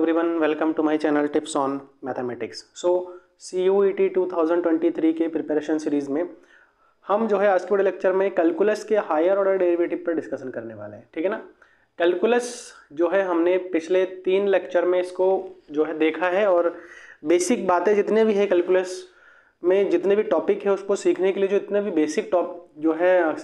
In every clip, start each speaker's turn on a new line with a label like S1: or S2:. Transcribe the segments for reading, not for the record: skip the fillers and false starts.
S1: Everyone, welcome to my channel tips on mathematics. CUET 2023 के preparation series में हम जो है आज के बड़े लेक्चर में कैलकुलस के हायर ऑर्डर डेरिवेटिव पर डिस्कशन करने वाले हैं। ठीक है ना। कैलकुलस जो है हमने पिछले 3 लेक्चर में इसको जो है देखा है और बेसिक बातें जितने भी है कैलकुलस में जितने भी टॉपिक है उसको सीखने के लिए जो इतने भी बेसिक जो है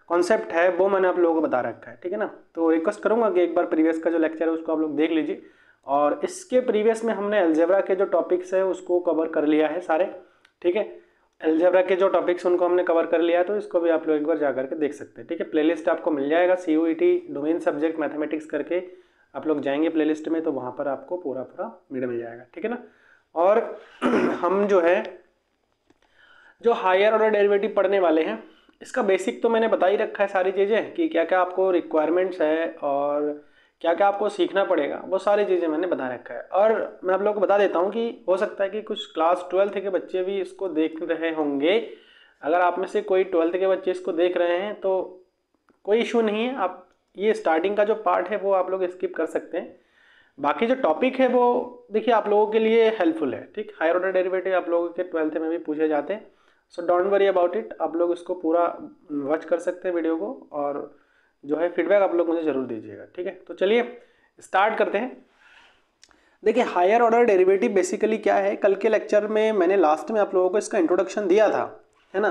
S1: कॉन्सेप्ट है वो मैंने आप लोगों को बता रखा है। ठीक है ना। तो रिक्वेस्ट करूंगा कि एक बार प्रीवियस का जो लेक्चर है उसको आप लोग देख लीजिए। और इसके प्रीवियस में हमने अलजेब्रा के जो टॉपिक्स है उसको कवर कर लिया है सारे। ठीक है। अलजेब्रा के जो टॉपिक्स उनको हमने कवर कर लिया है, तो इसको भी आप लोग एक बार जा करके देख सकते हैं। ठीक है। प्लेलिस्ट आपको मिल जाएगा CUET डोमेन सब्जेक्ट मैथमेटिक्स करके आप लोग जाएंगे प्लेलिस्ट में, तो वहाँ पर आपको पूरा वीडियो मिल जाएगा। ठीक है ना। और हम जो है जो हायर ऑर्डर डेरिवेटिव पढ़ने वाले हैं, इसका बेसिक तो मैंने बता ही रखा है सारी चीज़ें कि क्या क्या आपको रिक्वायरमेंट्स है और क्या क्या आपको सीखना पड़ेगा, वो सारी चीज़ें मैंने बता रखा है। और मैं आप लोगों को बता देता हूँ कि हो सकता है कि कुछ क्लास 12th के बच्चे भी इसको देख रहे होंगे। अगर आप में से कोई 12th के बच्चे इसको देख रहे हैं तो कोई इशू नहीं है, आप ये स्टार्टिंग का जो पार्ट है वो आप लोग स्किप कर सकते हैं। बाकी जो टॉपिक है वो देखिए आप लोगों के लिए हेल्पफुल है। ठीक। हायर ऑर्डर डेरिवेटिव आप लोगों के 12th में भी पूछे जाते हैं, so don't worry about it. आप लोग इसको पूरा वॉच कर सकते हैं वीडियो को, और जो है फीडबैक आप लोग मुझे ज़रूर दीजिएगा। ठीक है। तो चलिए स्टार्ट करते हैं। देखिए हायर ऑर्डर डेरिवेटिव बेसिकली क्या है, कल के लेक्चर में मैंने लास्ट में आप लोगों को इसका इंट्रोडक्शन दिया था, है ना,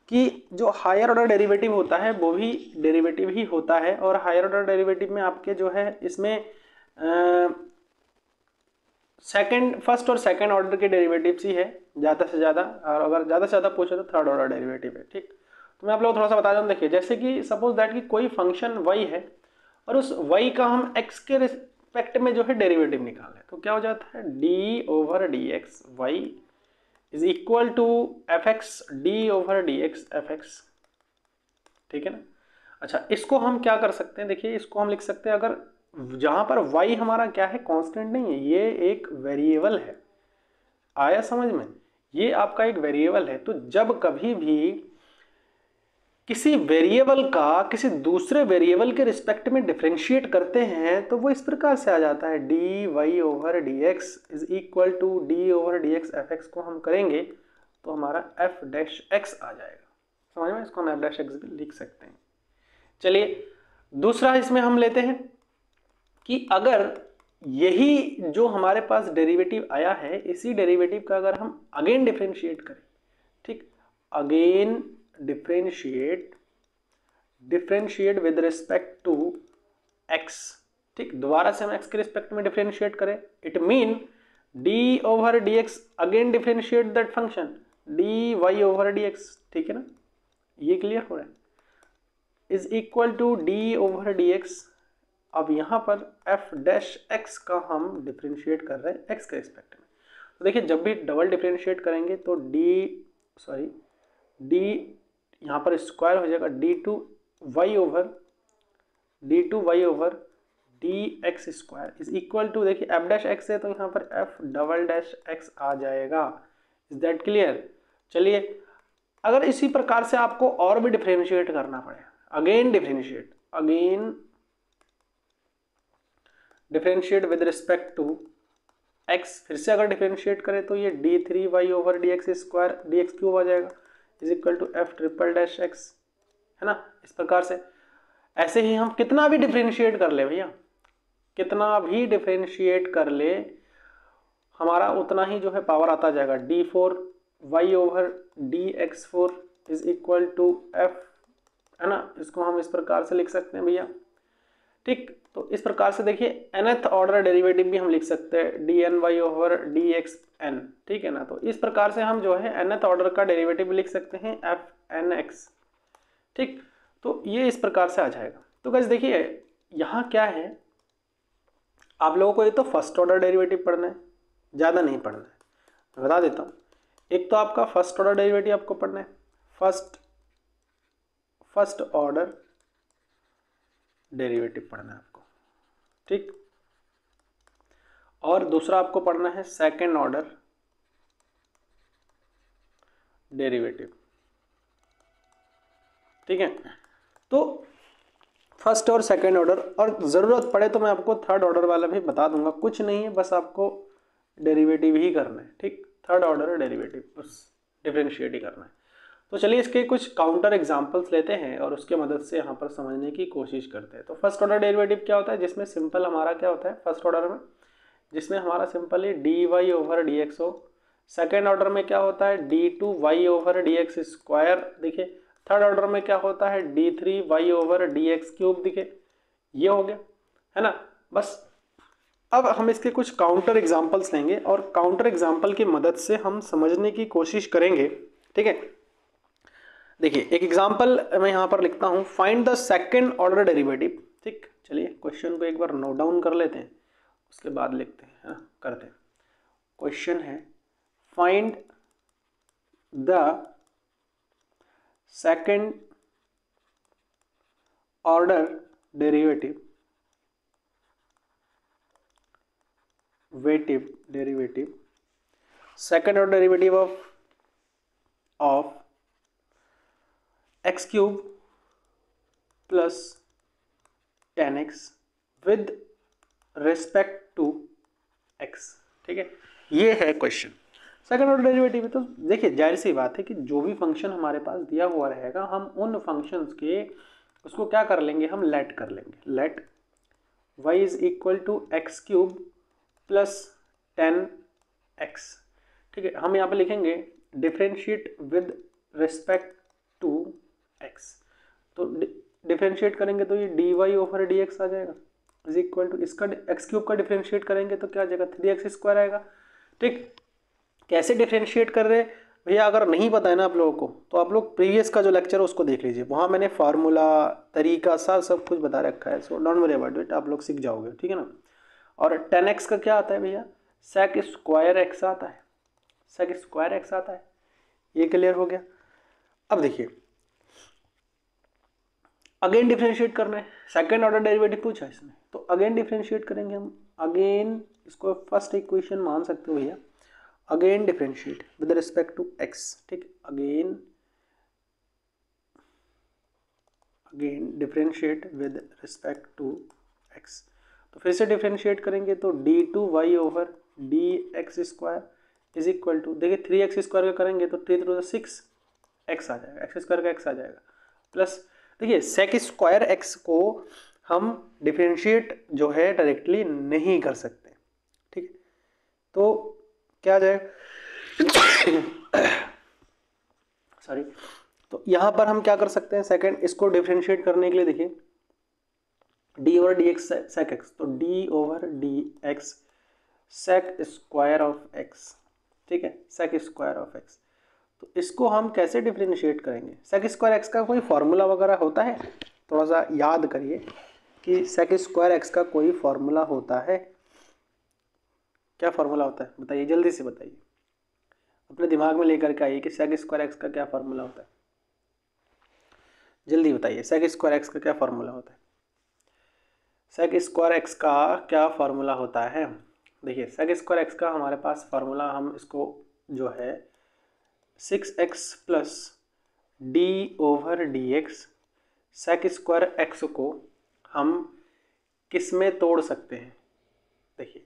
S1: कि जो हायर ऑर्डर डेरिवेटिव होता है वो भी डेरिवेटिव ही होता है। और हायर ऑर्डर डेरिवेटिव में आपके जो है इसमें फर्स्ट और सेकंड ऑर्डर के डेरिवेटिव्स ही है ज़्यादा से ज़्यादा, और अगर ज़्यादा से ज़्यादा पूछे तो थर्ड ऑर्डर डेरिवेटिव है। ठीक। तो मैं आप लोगों को थोड़ा सा बता दूँ। देखिए जैसे कि सपोज दैट कि कोई फंक्शन y है और उस y का हम x के रिस्पेक्ट में जो है डेरिवेटिव निकाल है, तो क्या हो जाता है d/dx y is equal to fx d/dx fx। ठीक है ना। अच्छा, इसको हम क्या कर सकते हैं, देखिए इसको हम लिख सकते हैं, अगर जहां पर y हमारा क्या है, कांस्टेंट नहीं है, ये एक वेरिएबल है। आया समझ में, ये आपका एक वेरिएबल है। तो जब कभी भी किसी वेरिएबल का किसी दूसरे वेरिएबल के रिस्पेक्ट में डिफरेंशिएट करते हैं तो वो इस प्रकार से आ जाता है dy/dx is equal to d/dx fx को हम करेंगे तो हमारा f'(x) आ जाएगा। समझ में, इसको हम f'(x) भी लिख सकते हैं। चलिए दूसरा इसमें हम लेते हैं कि अगर यही जो हमारे पास डेरिवेटिव आया है, इसी डेरिवेटिव का अगर हम अगेन डिफरेंशिएट करें, ठीक, again differentiate with respect to x, ठीक, दोबारा से हम x के रिस्पेक्ट में डिफरेंशिएट करें, it mean d/dx again differentiate that function dy/dx। ठीक है ना, ये क्लियर हो रहा है, इज इक्वल टू d/dx। अब यहाँ पर f'(x) का हम डिफरेंशिएट कर रहे हैं x के रिस्पेक्ट में। तो देखिए जब भी डबल डिफरेंशिएट करेंगे तो d यहाँ पर स्क्वायर हो जाएगा d2y/dx square is equal to, देखिए f'(x) है तो यहाँ पर f'(x) आ जाएगा। Is that clear. चलिए अगर इसी प्रकार से आपको और भी डिफरेंशिएट करना पड़े, again differentiate with respect to x, फिर से अगर डिफरेंशिएट करें तो ये d3y/dx स्क्वायर dx³ आ जाएगा इज इक्वल टू f'(x), है ना। इस प्रकार से ऐसे ही हम कितना भी डिफरेंशिएट कर ले भैया, कितना भी डिफरेंशिएट कर ले हमारा उतना ही जो है पावर आता जाएगा d4y/dx4 is equal to f, है ना। इसको हम इस प्रकार से लिख सकते हैं भैया। ठीक। तो इस प्रकार से देखिए nth ऑर्डर डेरिवेटिव भी हम लिख सकते हैं dny/dxn। ठीक है ना। तो इस प्रकार से हम जो है nth ऑर्डर का डेरिवेटिव भी लिख सकते हैं f(n)x। ठीक। तो ये इस प्रकार से आ जाएगा। तो गाइस देखिए यहाँ क्या है, आप लोगों को ये तो फर्स्ट ऑर्डर डेरिवेटिव पढ़ना है, ज़्यादा नहीं पढ़ना है, मैं बता देता हूँ। एक तो आपका फर्स्ट ऑर्डर डेरिवेटिव आपको पढ़ना है, फर्स्ट ऑर्डर डेरिवेटिव पढ़ना है आपको। ठीक। और दूसरा आपको पढ़ना है सेकंड ऑर्डर डेरिवेटिव। ठीक है। तो फर्स्ट और सेकंड ऑर्डर, और ज़रूरत पड़े तो मैं आपको थर्ड ऑर्डर वाला भी बता दूंगा, कुछ नहीं है, बस आपको डेरिवेटिव ही करना है, ठीक, थर्ड ऑर्डर डेरिवेटिव बस डिफरेंशिएट ही करना है। तो चलिए इसके कुछ काउंटर एग्जांपल्स लेते हैं और उसके मदद से यहाँ पर समझने की कोशिश करते हैं। तो फर्स्ट ऑर्डर डेरिवेटिव क्या होता है, जिसमें सिंपल हमारा क्या होता है फर्स्ट ऑर्डर में, जिसमें हमारा सिंपल ही D Y over D X हो। सेकेंड ऑर्डर में क्या होता है D two Y over D x square दिखे। थर्ड ऑर्डर में क्या होता है D three Y over D X cube दिखे। ये हो गया है ना। बस अब हम इसके कुछ काउंटर एग्जांपल्स लेंगे और काउंटर एग्जांपल की मदद से हम समझने की कोशिश करेंगे, ठीक है। देखिए एक एग्जांपल मैं यहाँ पर लिखता हूँ, find the second order derivative, ठीक। चलिए क्वेश्चन को एक बार नोट डाउन कर लेते हैं, उसके बाद लिखते हैं, है ना, करते हैं। क्वेश्चन है find the second order derivative second order derivative of x cube plus 10x with respect to x, ठीक है। ये है क्वेश्चन, सेकंड ऑर्डर डेरिवेटिव है। तो देखिए जाहिर सी बात है कि जो भी फंक्शन हमारे पास दिया हुआ रहेगा, हम उन फंक्शंस के उसको क्या कर लेंगे, हम लेट कर लेंगे, let y is equal to X cube plus 10x, ठीक है। हम यहाँ पे लिखेंगे differentiate with respect to x, तो डिफरेंशिएट करेंगे तो ये D Y over D X आ जाएगा इज इक्वल टू, इसका एक्स क्यूब का डिफरेंशिएट करेंगे तो क्या आ जाएगा 3x स्क्वायर आएगा, ठीक। कैसे डिफरेंशिएट कर रहे भैया, अगर नहीं पता है ना आप लोगों को, तो आप लोग प्रीवियस का जो लेक्चर है उसको देख लीजिए, वहाँ मैंने फार्मूला तरीका सब कुछ बता रखा है। So don't worry about it, आप लोग सीख जाओगे, ठीक है ना। और 10x का क्या आता है भैया, सेक स्क्वायर एक्स आता है, सेक स्क्वायर एक्स आता है। ये क्लियर हो गया। अब देखिए अगेन डिफरेंशिएट करना है, सेकंड ऑर्डर डेरिवेटिव पूछा है इसने, तो अगेन डिफरेंशिएट करेंगे हम, अगेन इसको फर्स्ट इक्वेशन मान सकते हो भैया, again differentiate with respect to x, ठीक। Again differentiate with respect to x, तो फिर से डिफरेंशिएट करेंगे तो d two Y over D x square is equal to, देखिए 3x स्क्वायर का करेंगे तो 3 थ्रू 6x आ जाएगा, एक्स स्क्वायर का x आ जाएगा, प्लस देखिए सेक स्क्वायर x को हम डिफरेंशिएट जो है डायरेक्टली नहीं कर सकते, ठीक है। तो क्या आ जाएगा सॉरी, तो यहाँ पर हम क्या कर सकते हैं, सेकंड इसको डिफरेंशिएट करने के लिए देखिए D over D x sec X, तो D over D x sec square of X, ठीक है, सेक स्क्वायर ऑफ एक्स। तो इसको हम कैसे डिफरेंशिएट करेंगे, सेक स्क्वायर एक्स का कोई फार्मूला वगैरह होता है, थोड़ा सा याद करिए कि सेक स्क्वायर एक्स का कोई फार्मूला होता है, क्या फार्मूला होता है बताइए, जल्दी से बताइए, अपने दिमाग में लेकर के आइए कि सेक स्क्वायर एक्स का क्या फार्मूला होता है, जल्दी बताइए, सेक स्क्वायर एक्स का क्या फार्मूला होता है, सेक स्क्वायर एक्स का क्या फार्मूला होता है। देखिए सेक स्क्वायर एक्स का हमारे पास फार्मूला, हम इसको जो है 6x plus d over D x, sec square x को हम किस में तोड़ सकते हैं। देखिए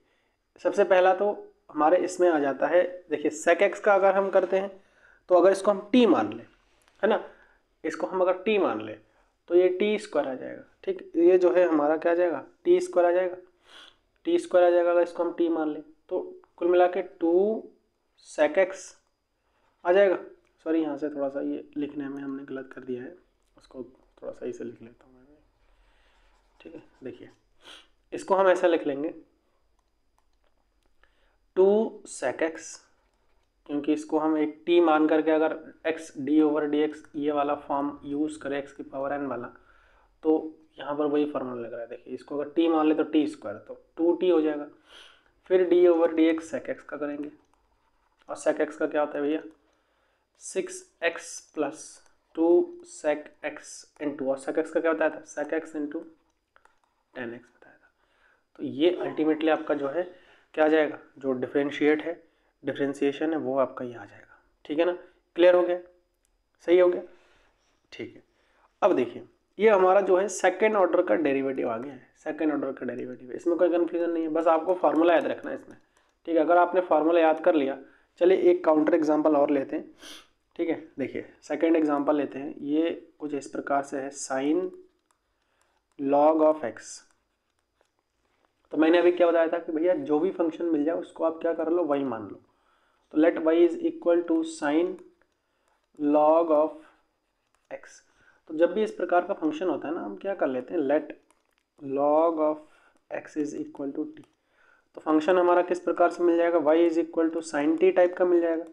S1: सबसे पहला तो हमारे इसमें आ जाता है, देखिए सेक एक्स का अगर हम करते हैं तो अगर इसको हम t मान लें, है ना, इसको हम अगर t मान लें तो ये टी स्क्वायर आ जाएगा, ठीक। ये जो है हमारा क्या आ जाएगा, टी स्क्वायर आ जाएगा, टी स्क्वायर आ जाएगा अगर इसको हम t मान लें, तो कुल मिला के 2 सेक एक्स आ जाएगा। सॉरी यहाँ से थोड़ा सा ये लिखने में हमने गलत कर दिया है, उसको थोड़ा सही से लिख लेता हूँ मैं, ठीक है। देखिए इसको हम ऐसा लिख लेंगे 2 सेक एक्स, क्योंकि इसको हम एक t मान करके अगर x D over D x ये वाला फॉर्म यूज़ करें x की पावर n वाला, तो यहाँ पर वही फार्मूला लग रहा है। देखिए इसको अगर t मान ले तो t स्क्वायर, तो 2t हो जाएगा, फिर d over D x sec x का करेंगे, और सेक एक्स का क्या होता है भैया 6x प्लस 2 सेक एक्स इंटू, और सेक एक्स का क्या बताया था, सेक एक्स इंटू 10x बताया था। तो ये अल्टीमेटली आपका जो है क्या आ जाएगा, जो डिफरेंशिएशन है वो आपका ये आ जाएगा, ठीक है ना। क्लियर हो गया, सही हो गया, ठीक है। अब देखिए ये हमारा जो है सेकेंड ऑर्डर का डेरिवेटिव आ गया है, सेकेंड ऑर्डर का डेरिवेटिव है, इसमें कोई कन्फ्यूजन नहीं है, बस आपको फार्मूला याद रखना है इसमें। ठीक है, अगर आपने फार्मूला याद कर लिया, चलिए एक काउंटर एग्जांपल और लेते हैं। ठीक है, देखिए सेकेंड एग्जांपल लेते हैं, ये कुछ इस प्रकार से है, साइन लॉग ऑफ एक्स। तो मैंने अभी क्या बताया था कि भैया जो भी फंक्शन मिल जाए उसको आप क्या कर लो, वाई मान लो। तो let y is equal to sine log of x. तो जब भी इस प्रकार का फंक्शन होता है ना, हम क्या कर लेते हैं, let log of x is equal to t. तो फंक्शन हमारा किस प्रकार से मिल जाएगा, y is equal to sine t type का मिल जाएगा।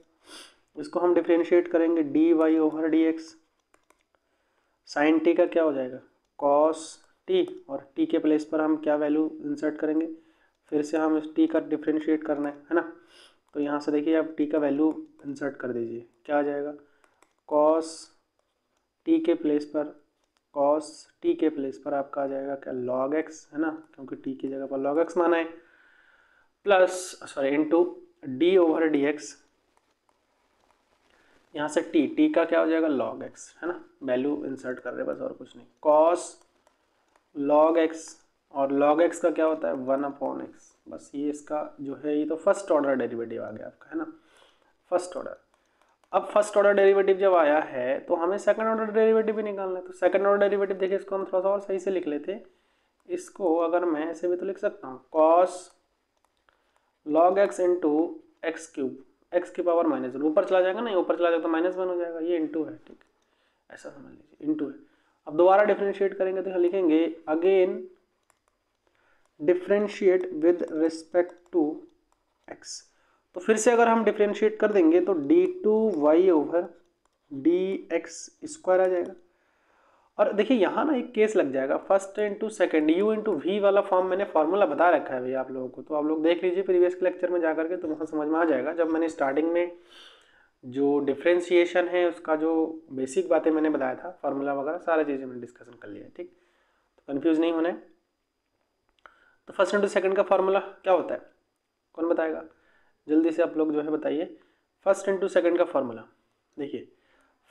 S1: इसको हम डिफ्रेंशिएट करेंगे d Y over D x. Sine t का क्या हो जाएगा, कॉस टी, और टी के प्लेस पर हम क्या वैल्यू इंसर्ट करेंगे, फिर से हम इस टी का डिफ्रेंशिएट करना है ना। तो यहाँ से देखिए आप टी का वैल्यू इंसर्ट कर दीजिए, क्या आ जाएगा, कॉस टी के प्लेस पर, कॉस टी के प्लेस पर आपका आ जाएगा क्या, लॉग एक्स है ना, क्योंकि टी की जगह पर लॉग एक्स माना है, plus sorry into D over D x. यहाँ से टी का क्या हो जाएगा, लॉग एक्स है ना, वैल्यू इंसर्ट कर रहे बस और कुछ नहीं, कॉस लॉग एक्स, और लॉग एक्स का क्या होता है 1/x। बस ये इसका जो है, ये तो फर्स्ट ऑर्डर डेरिवेटिव आ गया आपका है ना, फर्स्ट ऑर्डर। अब फर्स्ट ऑर्डर डेरिवेटिव जब आया है तो हमें सेकंड ऑर्डर डेरिवेटिव भी निकालना है। तो सेकंड ऑर्डर डेरिवेटिव देखिए, इसको हम थोड़ा सा और सही से लिख लेते हैं। इसको अगर मैं ऐसे भी तो लिख सकता हूँ, cos log x into x cube, x की पावर -1, ऊपर चला जाएगा ना, ऊपर चला जाएगा तो -1 हो जाएगा, ये इंटू है, ठीक है, ऐसा समझ लीजिए, इंटू है। अब दोबारा डिफ्रेंशिएट करेंगे तो लिखेंगे again differentiate with respect to x. तो फिर से अगर हम डिफ्रेंशिएट कर देंगे तो d2y ओवर dx² आ जाएगा। और देखिए यहाँ ना एक केस लग जाएगा, first into second, u into v वाला फॉर्म मैंने फार्मूला बता रखा है भैया आप लोगों को, तो आप लोग देख लीजिए प्रीवियस लेक्चर में जाकर के, तो वहाँ समझ में आ जाएगा। जब मैंने स्टार्टिंग में जो डिफ्रेंशिएशन है उसका जो बेसिक बातें मैंने बताया था, फार्मूला वगैरह सारी चीज़ें मैंने डिस्कशन कर लिया है, ठीक, तो कन्फ्यूज नहीं होना है। तो फर्स्ट इंटू सेकेंड का फार्मूला क्या होता है, कौन बताएगा, जल्दी से आप लोग जो है बताइए। फर्स्ट इंटू सेकेंड का फार्मूला देखिए,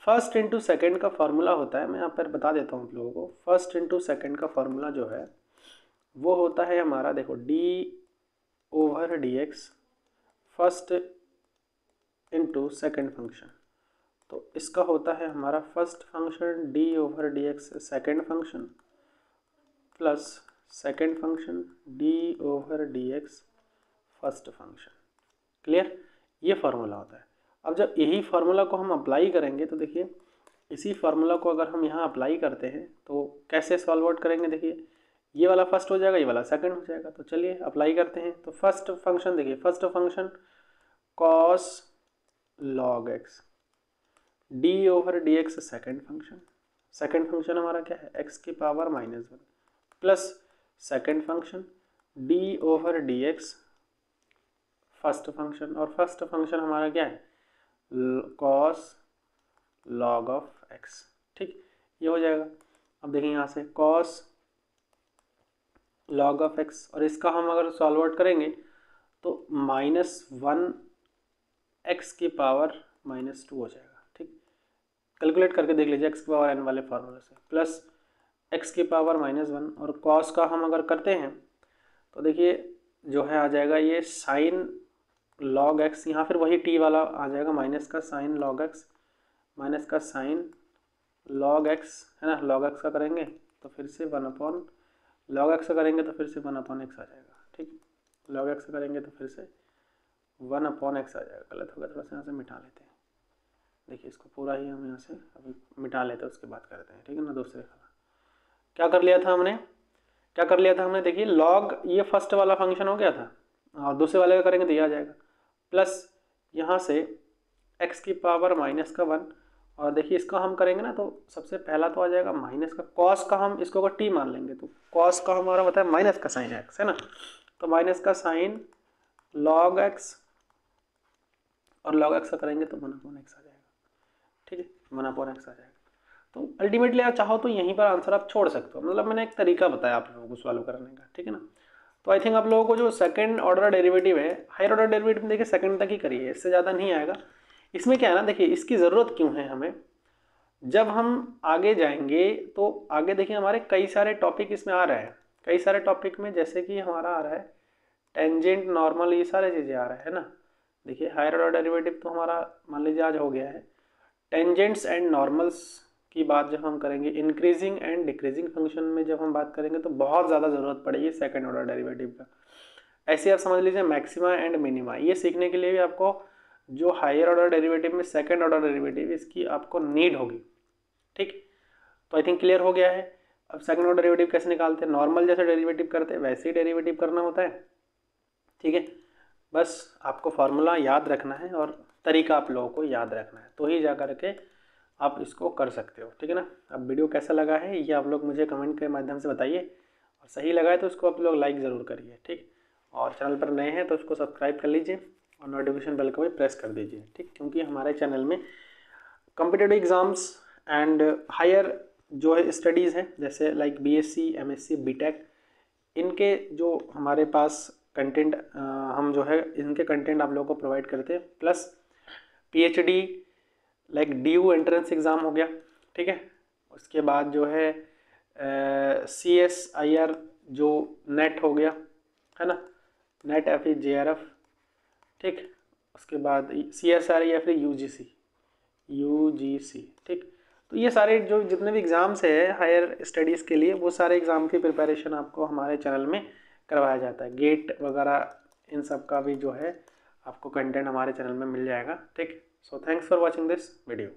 S1: फर्स्ट इंटू सेकेंड का फार्मूला होता है, मैं यहाँ पर बता देता हूँ आप लोगों को। फर्स्ट इंटू सेकेंड का फार्मूला जो है वो होता है हमारा, देखो D over D x first into second function. तो इसका होता है हमारा first function D over D x second function, plus second function D over D x first function. Clear, ये फार्मूला होता है। अब जब यही फार्मूला को हम अप्लाई करेंगे तो देखिए, इसी फार्मूला को अगर हम यहाँ अप्लाई करते हैं तो कैसे सॉल्व आउट करेंगे, देखिए ये वाला फर्स्ट हो जाएगा, ये वाला सेकंड हो जाएगा। तो चलिए अप्लाई करते हैं। तो फर्स्ट फंक्शन देखिए, first function cos log x D over D x second function, second function हमारा क्या है एक्स की power -1, plus second function D over D x first function, और फर्स्ट फंक्शन हमारा क्या है कॉस लॉग ऑफ एक्स। ठीक, ये हो जाएगा। अब देखिए यहाँ से कॉस लॉग ऑफ एक्स, और इसका हम अगर सॉल्व आउट करेंगे तो -1 एक्स की पावर -2 हो जाएगा। ठीक, कैलकुलेट करके देख लीजिए एक्स की पावर n वाले फार्मूले से, प्लस एक्स की पावर -1, और कॉस का हम अगर करते हैं तो देखिए जो है आ जाएगा ये साइन लॉग एक्स, यहाँ फिर वही टी वाला आ जाएगा, माइनस का साइन लॉग एक्स, माइनस का साइन लॉग एक्स है ना, लॉग एक्स का करेंगे तो फिर से 1 लॉग एक्स का करेंगे तो फिर से 1/x आ जाएगा। ठीक, लॉग एक्स का करेंगे तो फिर से 1/x आ जाएगा। गलत हो गया, थोड़ा सा यहाँ से मिटा लेते हैं। देखिए इसको पूरा ही हम यहाँ से अभी मिटा लेते हैं, उसके बाद करते हैं, ठीक है ना। दूसरे का क्या कर लिया था हमने, क्या कर लिया था हमने, देखिए लॉग ये फर्स्ट वाला फंक्शन हो गया था, और दूसरे वाले का करेंगे तो ये आ जाएगा, प्लस यहाँ से x की पावर -1, और देखिए इसका हम करेंगे ना तो सबसे पहला तो आ जाएगा माइनस का, कॉस का हम इसको अगर t मान लेंगे तो कॉस का हमारा होता है माइनस का साइन x है ना, तो माइनस का साइन लॉग x, और लॉग x का करेंगे तो 1/x आ जाएगा। ठीक है, 1/x आ जाएगा। तो अल्टीमेटली आप चाहो तो यहीं पर आंसर आप छोड़ सकते हो, मतलब मैंने एक तरीका बताया आप लोगों को सॉल्व करने का, ठीक है ना। तो आई थिंक आप लोगों को जो सेकंड ऑर्डर डेरिवेटिव है, हायर ऑर्डर डेरिवेटिव देखिए सेकंड तक ही करिए, इससे ज़्यादा नहीं आएगा। इसमें क्या है ना, देखिए इसकी ज़रूरत क्यों है हमें, जब हम आगे जाएंगे तो आगे देखिए हमारे कई सारे टॉपिक इसमें आ रहे हैं, कई सारे टॉपिक में जैसे कि हमारा आ रहा है टेंजेंट, नॉर्मल, ये सारी चीज़ें आ रहा है ना। देखिए हायर ऑर्डर डेरिवेटिव तो हमारा मान लीजिए आज हो गया है। टेंजेंट्स एंड नॉर्मल्स की बात जब हम करेंगे, इंक्रीजिंग एंड डिक्रीजिंग फंक्शन में जब हम बात करेंगे तो बहुत ज़्यादा ज़रूरत पड़ेगी सेकंड ऑर्डर डेरिवेटिव का। ऐसे आप समझ लीजिए मैक्सिमा एंड मिनिमा, ये सीखने के लिए भी आपको जो हायर ऑर्डर डेरिवेटिव में सेकंड ऑर्डर डेरिवेटिव, इसकी आपको नीड होगी। ठीक, तो आई थिंक क्लियर हो गया है। अब सेकंड ऑर्डर डेरिवेटिव कैसे निकालते हैं, नॉर्मल जैसे डेरिवेटिव करते हैं वैसे ही डेरिवेटिव करना होता है। ठीक है, बस आपको फार्मूला याद रखना है और तरीका आप लोगों को याद रखना है, तो ही जा कर के आप इसको कर सकते हो। ठीक है ना। अब वीडियो कैसा लगा है ये आप लोग मुझे कमेंट के माध्यम से बताइए, और सही लगा है तो उसको आप लोग लाइक ज़रूर करिए। ठीक, और चैनल पर नए हैं तो उसको सब्सक्राइब कर लीजिए और नोटिफिकेशन बेल को भी प्रेस कर दीजिए। ठीक, क्योंकि हमारे चैनल में कॉम्पिटिटिव एग्ज़ाम्स एंड हायर जो है स्टडीज़ हैं, जैसे लाइक बीएससी, एमएससी, बीटेक, इनके जो हमारे पास कंटेंट हम जो है इनके कंटेंट आप लोगों को प्रोवाइड करते हैं, plus PhD like DU entrance exam हो गया। ठीक है, उसके बाद जो है CSIR जो नेट हो गया है ना, नेट FE JRF। ठीक, उसके बाद CSR या फिर UGC। ठीक, तो ये सारे जो जितने भी एग्ज़ाम्स है हायर स्टडीज़ के लिए, वो सारे एग्ज़ाम की प्रिपरेशन आपको हमारे चैनल में करवाया जाता है। गेट वगैरह इन सब का भी जो है आपको कंटेंट हमारे चैनल में मिल जाएगा। ठीक, so thanks for watching this video.